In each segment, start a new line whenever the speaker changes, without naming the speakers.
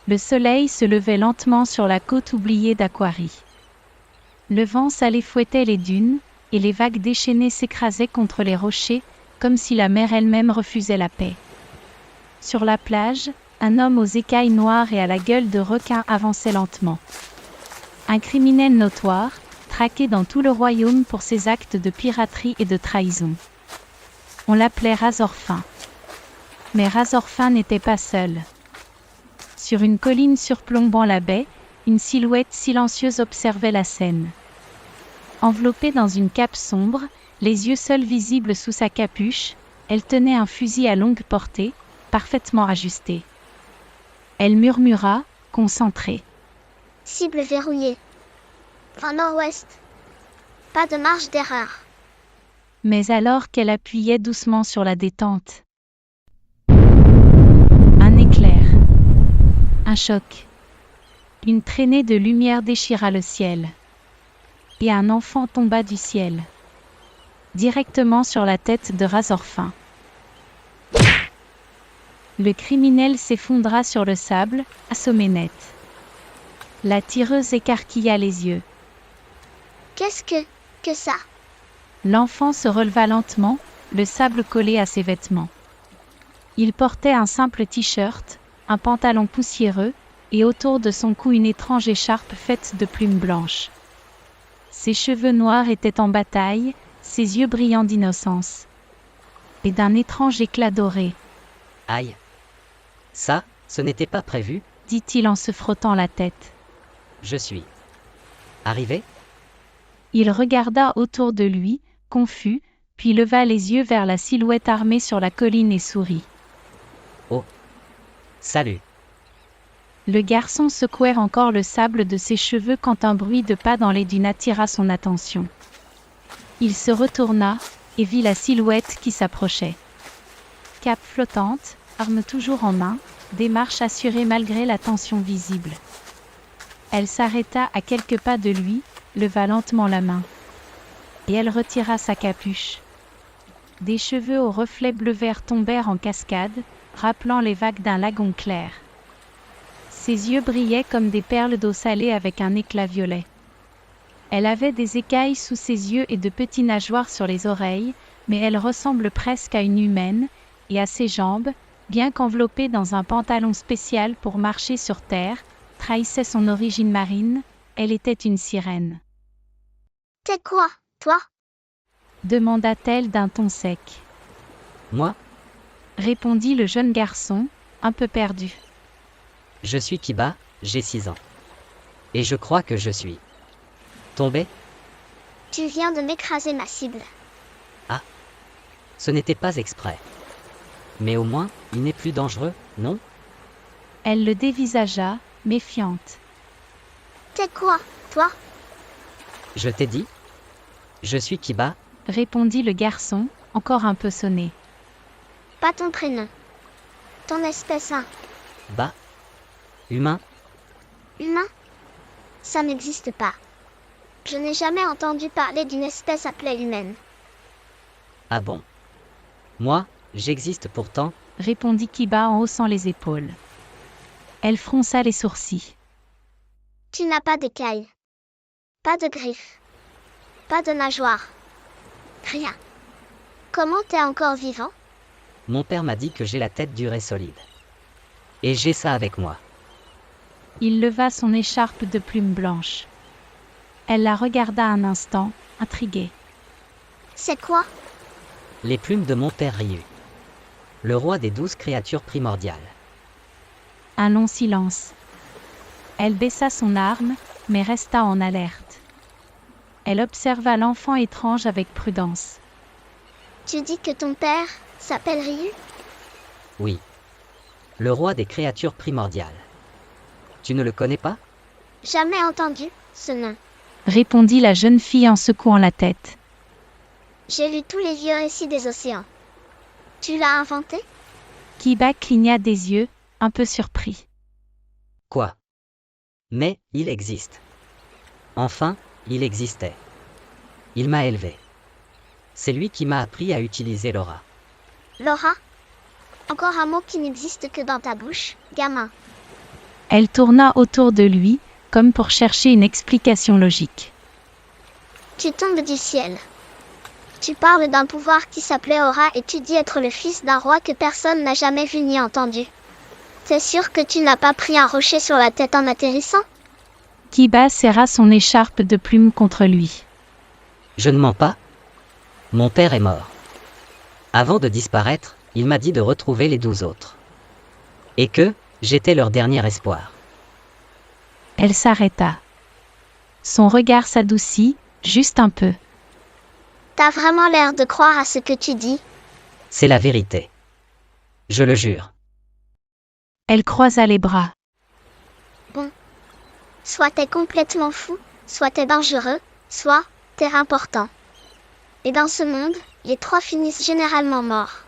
Le soleil se levait lentement sur la côte oubliée d'Aquarie. Le vent salé fouettait les dunes, et les vagues déchaînées s'écrasaient contre les rochers, comme si la mer elle-même refusait la paix. Sur la plage, un homme aux écailles noires et à la gueule de requin avançait lentement. Un criminel notoire, traqué dans tout le royaume pour ses actes de piraterie et de trahison. On l'appelait Razorfin. Mais Razorfin n'était pas seul. Sur une colline surplombant la baie, une silhouette silencieuse observait la scène. Enveloppée dans une cape sombre, les yeux seuls visibles sous sa capuche, elle tenait un fusil à longue portée, parfaitement ajusté. Elle murmura, concentrée.
Cible verrouillée. Vent nord-ouest. Pas de marge d'erreur.
Mais alors qu'elle appuyait doucement sur la détente. Un éclair. Un choc. Une traînée de lumière déchira le ciel. Et un enfant tomba du ciel. Directement sur la tête de Razorfin. Le criminel s'effondra sur le sable, assommé net. La tireuse écarquilla les yeux.
Qu'est-ce que ça?
L'enfant se releva lentement, le sable collé à ses vêtements. Il portait un simple t-shirt, un pantalon poussiéreux, et autour de son cou une étrange écharpe faite de plumes blanches. Ses cheveux noirs étaient en bataille, ses yeux brillants d'innocence. Et d'un étrange éclat doré.
Aïe! Ça, ce n'était pas prévu,
dit-il en se frottant la tête.
je suis arrivé?
Il regarda autour de lui, confus, puis leva les yeux vers la silhouette armée sur la colline et sourit.
Oh! Salut!
Le garçon secouait encore le sable de ses cheveux quand un bruit de pas dans les dunes attira son attention. Il se retourna, et vit la silhouette qui s'approchait. Cape flottante, arme toujours en main, démarche assurée malgré la tension visible. Elle s'arrêta à quelques pas de lui, leva lentement la main. Et elle retira sa capuche. Des cheveux aux reflets bleu-vert tombèrent en cascade, rappelant les vagues d'un lagon clair. Ses yeux brillaient comme des perles d'eau salée avec un éclat violet. Elle avait des écailles sous ses yeux et de petits nageoires sur les oreilles, mais elle ressemble presque à une humaine, et à ses jambes, bien qu'enveloppée dans un pantalon spécial pour marcher sur terre, trahissait son origine marine, elle était une sirène.
T'es quoi, toi?
Demanda-t-elle d'un ton sec.
Moi,
Répondit le jeune garçon, un peu perdu.
je suis Kiba, j'ai 6 ans. Et je crois que je suis tombé?
Tu viens de m'écraser ma cible.
Ce n'était pas exprès. Mais au moins, il n'est plus dangereux, non?
Elle le dévisagea, méfiante.
T'es quoi, toi?
Je t'ai dit? Je suis Kiba,
Répondit le garçon, encore un peu sonné.
Pas ton prénom. Ton espèce
Ba. Humain,
humain? Ça n'existe pas. Je n'ai jamais entendu parler d'une espèce appelée humaine.
ah bon? Moi, j'existe pourtant,
Répondit Kiba en haussant les épaules. Elle fronça les sourcils.
Tu n'as pas d'écailles. Pas de griffes. Pas de nageoires. Rien. Comment t'es encore vivant?
mon père m'a dit que j'ai la tête dure et solide. Et j'ai ça avec moi.
Il leva son écharpe de plumes blanches. Elle la regarda un instant, intriguée.
C'est quoi?
Les plumes de mon père Ryu. Le roi des 12 créatures primordiales.
Un long silence. Elle baissa son arme, mais resta en alerte. Elle observa l'enfant étrange avec prudence.
Tu dis que ton père s'appelle Ryu?
Oui. Le roi des créatures primordiales. Tu ne le connais pas?
Jamais entendu ce nom.
Répondit la jeune fille en secouant la tête.
J'ai lu tous les vieux récits des océans. Tu l'as inventé?
Kiba cligna des yeux, un peu surpris.
Quoi? Mais, il existe. Enfin, il existait. Il m'a élevé. C'est lui qui m'a appris à utiliser l'aura.
Laura? Encore un mot qui n'existe que dans ta bouche, gamin.
Elle tourna autour de lui, comme pour chercher une explication logique.
Tu tombes du ciel. Tu parles d'un pouvoir qui s'appelait Aura et tu dis être le fils d'un roi que personne n'a jamais vu ni entendu. T'es sûr que tu n'as pas pris un rocher sur la tête en atterrissant?
Kiba serra son écharpe de plumes contre lui.
Je ne mens pas. Mon père est mort. Avant de disparaître, il m'a dit de retrouver les 12 autres. Et que j'étais leur dernier espoir.
Elle s'arrêta. Son regard s'adoucit, juste un peu.
T'as vraiment l'air de croire à ce que tu dis?
C'est la vérité. Je le jure.
Elle croisa les bras.
Bon. Soit t'es complètement fou, soit t'es dangereux, soit t'es important. Et dans ce monde, les 3 finissent généralement morts.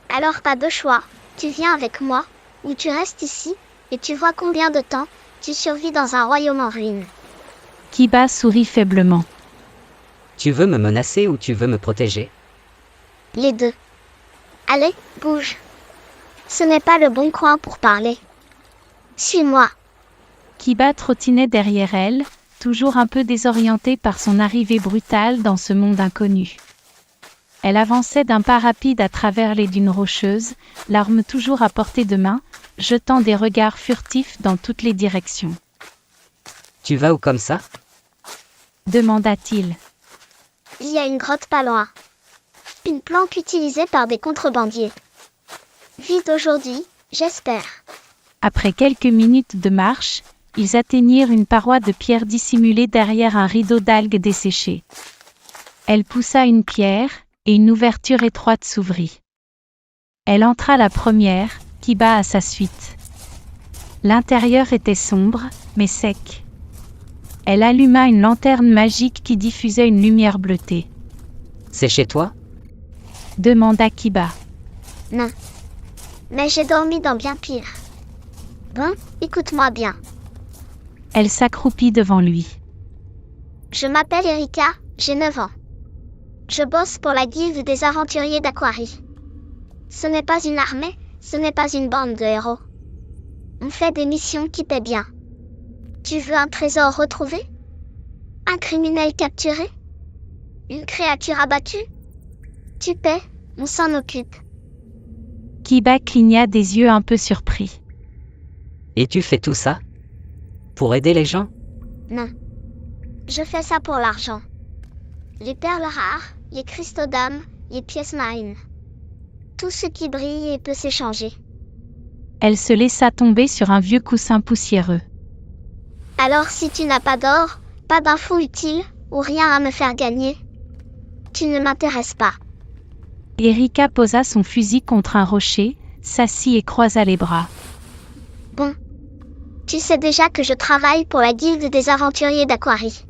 Alors pas de choix, tu viens avec moi, ou tu restes ici, et tu vois combien de temps tu survis dans un royaume en ruine.
Kiba sourit faiblement.
Tu veux me menacer ou tu veux me protéger?
Les deux. Allez, bouge. Ce n'est pas le bon coin pour parler. Suis-moi.
Kiba trottinait derrière elle, toujours un peu désorientée par son arrivée brutale dans ce monde inconnu. Elle avançait d'un pas rapide à travers les dunes rocheuses, l'arme toujours à portée de main, jetant des regards furtifs dans toutes les directions.
Tu vas où comme ça?
Demanda-t-il.
Il y a une grotte pas loin. Une planque utilisée par des contrebandiers. Vite aujourd'hui, j'espère.
Après quelques minutes de marche, ils atteignirent une paroi de pierre dissimulée derrière un rideau d'algues desséchées. Elle poussa une pierre, et une ouverture étroite s'ouvrit. Elle entra la première, Kiba à sa suite. L'intérieur était sombre, mais sec. Elle alluma une lanterne magique qui diffusait une lumière bleutée.
C'est chez toi?
Demanda Kiba.
Non. Mais j'ai dormi dans bien pire. Bon, écoute-moi bien.
Elle s'accroupit devant lui.
Je m'appelle Erika, j'ai 9 ans. Je bosse pour la guilde des aventuriers d'Aquarie. Ce n'est pas une armée, ce n'est pas une bande de héros. On fait des missions qui paient bien. Tu veux un trésor retrouvé? Un criminel capturé? Une créature abattue? Tu paies, on s'en occupe.
Kiba cligna des yeux un peu surpris.
Et tu fais tout ça? Pour aider les gens?
Non. Je fais ça pour l'argent. Les perles rares, les cristaux d'âme, les pièces marines. Tout ce qui brille et peut s'échanger.
Elle se laissa tomber sur un vieux coussin poussiéreux.
Alors si tu n'as pas d'or, pas d'infos utiles, ou rien à me faire gagner, tu ne m'intéresses pas.
Erika posa son fusil contre un rocher, s'assit et croisa les bras.
Bon. Tu sais déjà que je travaille pour la guilde des aventuriers d'Aquarie.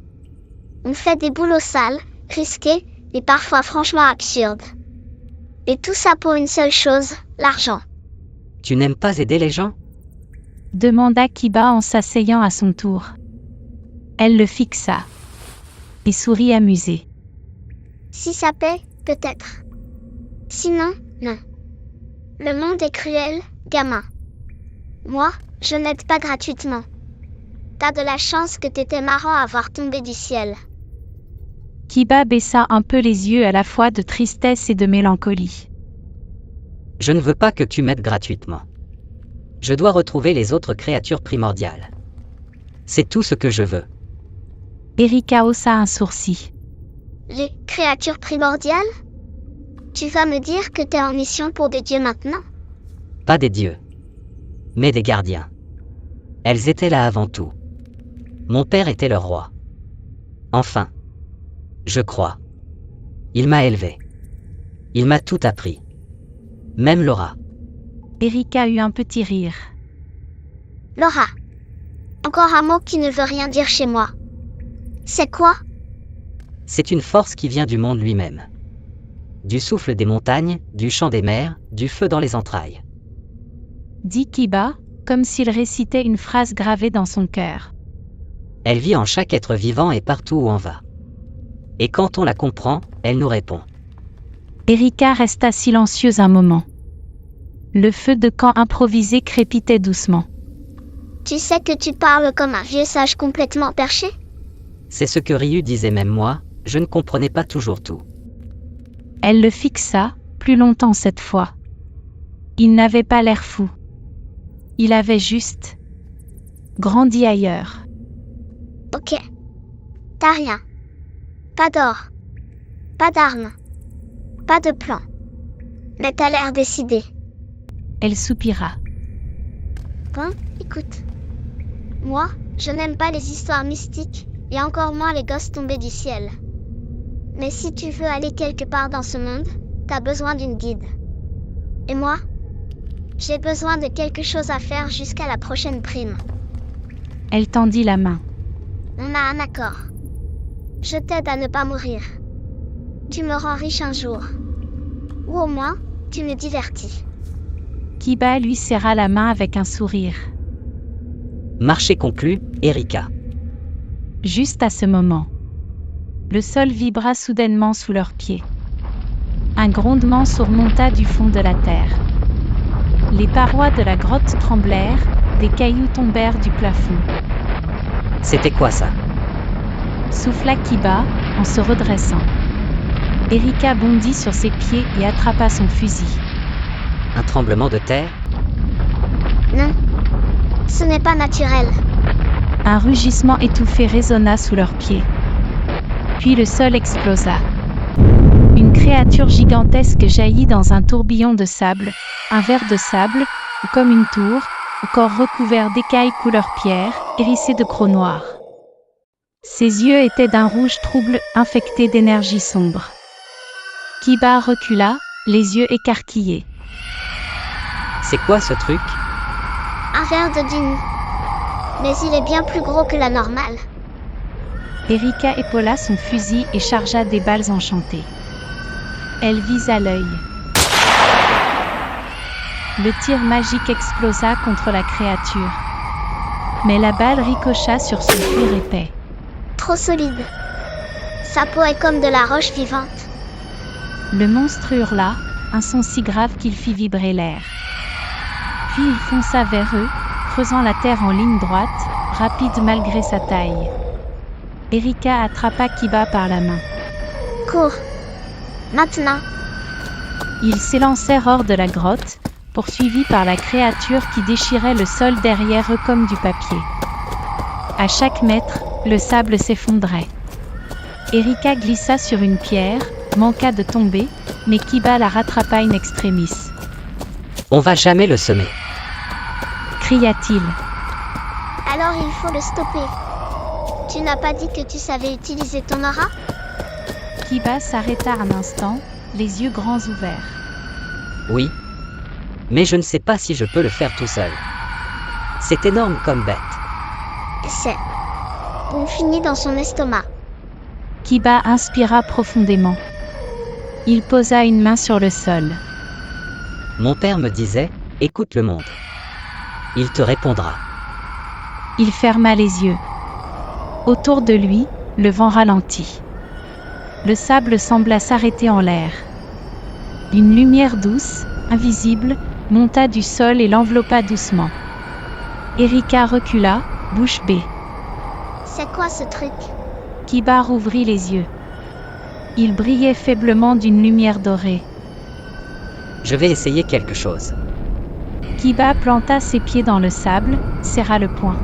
On fait des boulots sales, risqués, et parfois franchement absurdes. Et tout ça pour une seule chose, l'argent.
Tu n'aimes pas aider les gens?
Demanda Kiba en s'asseyant à son tour. Elle le fixa. Et sourit amusée.
Si ça paie, peut-être. Sinon, non. Le monde est cruel, gamin. Moi, je n'aide pas gratuitement. T'as de la chance que t'étais marrant à voir tomber du ciel.
Kiba baissa un peu les yeux à la fois de tristesse et de mélancolie.
Je ne veux pas que tu m'aides gratuitement. Je dois retrouver les autres créatures primordiales. C'est tout ce que je veux.
Erika haussa un sourcil.
Les créatures primordiales? Tu vas me dire que t'es en mission pour des dieux maintenant?
Pas des dieux, mais des gardiens. Elles étaient là avant tout. Mon père était leur roi. Enfin, je crois. Il m'a élevé. Il m'a tout appris. Même Laura.
Erika eut un petit rire.
Laura. Encore un mot qui ne veut rien dire chez moi. C'est quoi?
C'est une force qui vient du monde lui-même. Du souffle des montagnes, du chant des mers, du feu dans les entrailles.
Dit Kiba, comme s'il récitait une phrase gravée dans son cœur.
Elle vit en chaque être vivant et partout où on va. Et quand on la comprend, elle nous répond.
Erika resta silencieuse un moment. Le feu de camp improvisé crépitait doucement.
Tu sais que tu parles comme un vieux sage complètement perché?
C'est ce que Ryu disait, même moi, je ne comprenais pas toujours tout.
Elle le fixa, plus longtemps cette fois. Il n'avait pas l'air fou. Il avait juste grandi ailleurs.
Ok. T'as rien. Pas d'or. Pas d'armes. Pas de plan. Mais t'as l'air décidé.
Elle soupira.
Bon, écoute. Moi, je n'aime pas les histoires mystiques, et encore moins les gosses tombés du ciel. Mais si tu veux aller quelque part dans ce monde, t'as besoin d'une guide. Et moi, j'ai besoin de quelque chose à faire jusqu'à la prochaine prime.
Elle tendit la main.
On a un accord. Je t'aide à ne pas mourir. Tu me rends riche un jour. Ou au moins, tu me divertis.
Kiba lui serra la main avec un sourire.
Marché conclu, Erika.
Juste à ce moment, le sol vibra soudainement sous leurs pieds. Un grondement surmonta du fond de la terre. Les parois de la grotte tremblèrent, des cailloux tombèrent du plafond.
C'était quoi ça?
Souffla Kiba, en se redressant. Erika bondit sur ses pieds et attrapa son fusil.
Un tremblement de terre?
Non. Ce n'est pas naturel.
Un rugissement étouffé résonna sous leurs pieds. Puis le sol explosa. Une créature gigantesque jaillit dans un tourbillon de sable, un ver de sable, ou comme une tour, au corps recouvert d'écailles couleur pierre, hérissées de crocs noirs. Ses yeux étaient d'un rouge trouble, infecté d'énergie sombre. Kiba recula, les yeux écarquillés.
C'est quoi ce truc?
Un ver de dune. Mais il est bien plus gros que la normale.
Erika épaula son fusil et chargea des balles enchantées. Elle visa l'œil. Le tir magique explosa contre la créature. Mais la balle ricocha sur son cuir épais.
Trop solide. Sa peau est comme de la roche vivante.
Le monstre hurla, un son si grave qu'il fit vibrer l'air. Puis il fonça vers eux, creusant la terre en ligne droite, rapide malgré sa taille. Erika attrapa Kiba par la main.
Cours. Maintenant.
Ils s'élancèrent hors de la grotte, poursuivis par la créature qui déchirait le sol derrière eux comme du papier. À chaque mètre, le sable s'effondrait. Erika glissa sur une pierre, manqua de tomber, mais Kiba la rattrapa in extremis.
On va jamais le semer.
Cria-t-il.
Alors il faut le stopper. Tu n'as pas dit que tu savais utiliser ton aura?
Kiba s'arrêta un instant, les yeux grands ouverts.
Oui. Mais je ne sais pas si je peux le faire tout seul. C'est énorme comme bête.
C'est... On finit dans son estomac.
Kiba inspira profondément. Il posa une main sur le sol.
Mon père me disait, écoute le monde. Il te répondra.
Il ferma les yeux. Autour de lui, le vent ralentit. Le sable sembla s'arrêter en l'air. Une lumière douce, invisible, monta du sol et l'enveloppa doucement. Erika recula, bouche bée.
C'est quoi ce truc?
Kiba rouvrit les yeux. Il brillait faiblement d'une lumière dorée.
Je vais essayer quelque chose.
Kiba planta ses pieds dans le sable, serra le poing.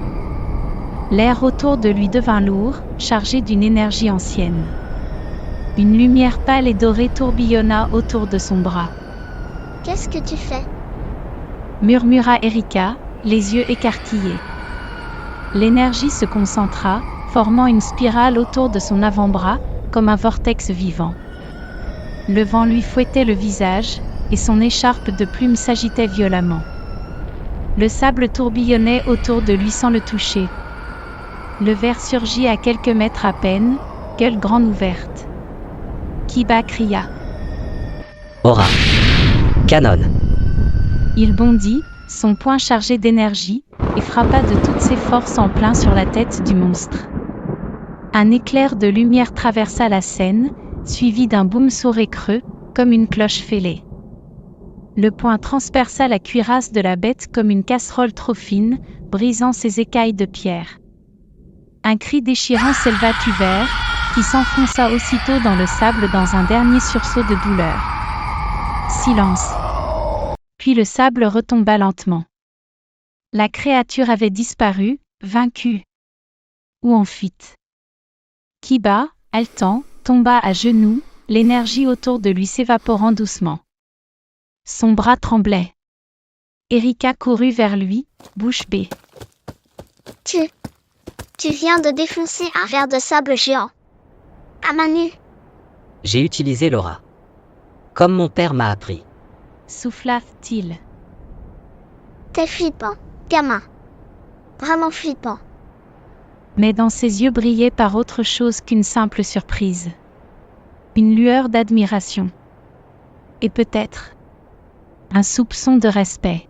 L'air autour de lui devint lourd, chargé d'une énergie ancienne. Une lumière pâle et dorée tourbillonna autour de son bras.
Qu'est-ce que tu fais?
Murmura Erika, les yeux écarquillés. L'énergie se concentra, formant une spirale autour de son avant-bras, comme un vortex vivant. Le vent lui fouettait le visage, et son écharpe de plumes s'agitait violemment. Le sable tourbillonnait autour de lui sans le toucher. Le ver surgit à quelques mètres à peine, gueule grande ouverte. Kiba cria.
Aura. Canon.
Il bondit, son poing chargé d'énergie, et frappa de toutes ses forces en plein sur la tête du monstre. Un éclair de lumière traversa la scène, suivi d'un boum sourd et creux, comme une cloche fêlée. Le poing transperça la cuirasse de la bête comme une casserole trop fine, brisant ses écailles de pierre. Un cri déchirant s'éleva du ver, qui s'enfonça aussitôt dans le sable dans un dernier sursaut de douleur. Silence. Puis le sable retomba lentement. La créature avait disparu, vaincue. Ou en fuite. Kiba, haletant, tomba à genoux, l'énergie autour de lui s'évaporant doucement. Son bras tremblait. Erika courut vers lui, bouche bée.
Tu viens de défoncer un ver de sable géant. À main nue.
J'ai utilisé l'aura. Comme mon père m'a appris.
Souffla-t-il.
T'es flippant, gamin. Vraiment flippant.
Mais dans ses yeux brillait par autre chose qu'une simple surprise. Une lueur d'admiration. Et peut-être un soupçon de respect.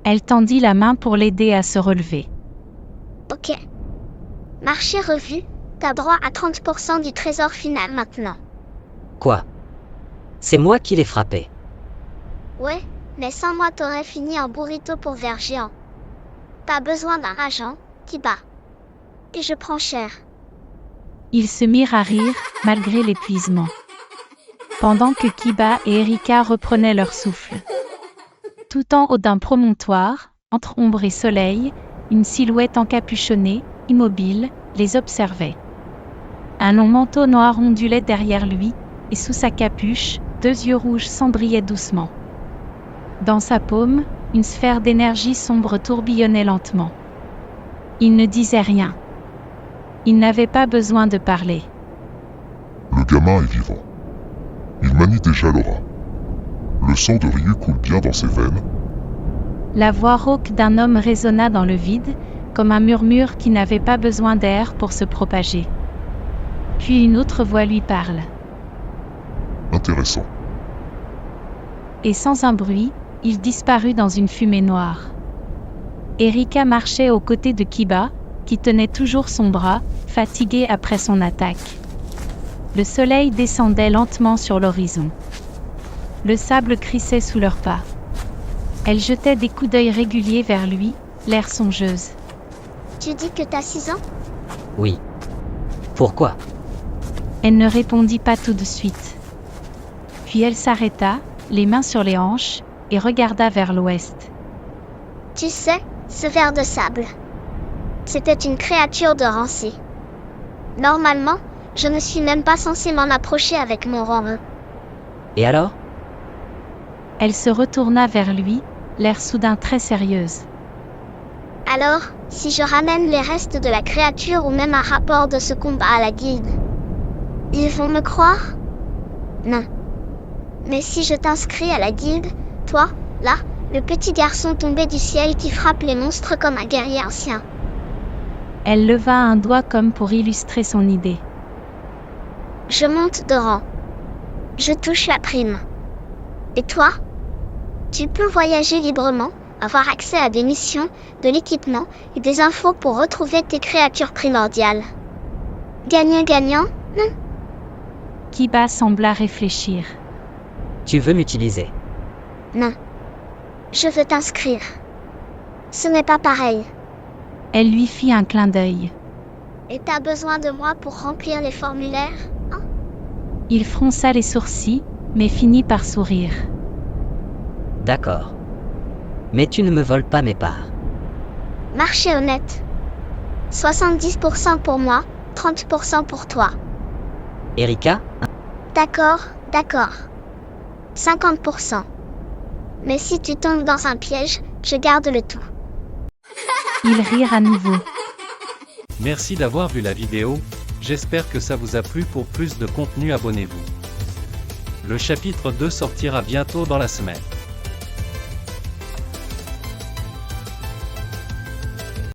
Elle tendit la main pour l'aider à se relever.
Ok. Marché revu, t'as droit à 30% du trésor final maintenant.
Quoi? C'est moi qui l'ai frappé.
Ouais, mais sans moi t'aurais fini en burrito pour ver géant. T'as besoin d'un agent, Kiba. Et je prends cher.
Ils se mirent à rire, malgré l'épuisement. Pendant que Kiba et Erika reprenaient leur souffle. Tout en haut d'un promontoire, entre ombre et soleil, une silhouette encapuchonnée, immobile, les observait. Un long manteau noir ondulait derrière lui, et sous sa capuche, 2 yeux rouges s'embrillaient doucement. Dans sa paume, une sphère d'énergie sombre tourbillonnait lentement. Il ne disait rien. Il n'avait pas besoin de parler.
Le gamin est vivant. Il manie déjà l'aura. Le sang de Ryu coule bien dans ses veines.
La voix rauque d'un homme résonna dans le vide, comme un murmure qui n'avait pas besoin d'air pour se propager. Puis une autre voix lui parle.
Intéressant.
Et sans un bruit, il disparut dans une fumée noire. Erika marchait aux côtés de Kiba, qui tenait toujours son bras, fatigué après son attaque. Le soleil descendait lentement sur l'horizon. Le sable crissait sous leurs pas. Elle jetait des coups d'œil réguliers vers lui, l'air songeuse.
Tu dis que t'as 6 ans?
Oui. Pourquoi?
Elle ne répondit pas tout de suite. Puis elle s'arrêta, les mains sur les hanches, et regarda vers l'ouest.
Tu sais, ce ver de sable. C'était une créature de rancée. Normalement, je ne suis même pas censée m'en approcher avec mon rang 1.
Et alors?
Elle se retourna vers lui, l'air soudain très sérieuse.
Alors, si je ramène les restes de la créature ou même un rapport de ce combat à la guilde, ils vont me croire? Non. Mais si je t'inscris à la guilde, toi, là, le petit garçon tombé du ciel qui frappe les monstres comme un guerrier ancien.
Elle leva un doigt comme pour illustrer son idée.
Je monte de rang. Je touche la prime. Et toi? Tu peux voyager librement, avoir accès à des missions, de l'équipement et des infos pour retrouver tes créatures primordiales. Gagnant-gagnant, non?
Kiba sembla réfléchir.
Tu veux m'utiliser?
Non. Je veux t'inscrire. Ce n'est pas pareil.
Elle lui fit un clin d'œil.
Et t'as besoin de moi pour remplir les formulaires, hein?
Il fronça les sourcils, mais finit par sourire.
D'accord. Mais tu ne me voles pas mes parts.
Marché honnête. 70% pour moi, 30% pour toi.
Erika?
D'accord, d'accord. 50%. Mais si tu tombes dans un piège, je garde le tout.
Ils rirent à nouveau.
Merci d'avoir vu la vidéo, j'espère que ça vous a plu. Pour plus de contenu abonnez-vous. Le chapitre 2 sortira bientôt dans la semaine.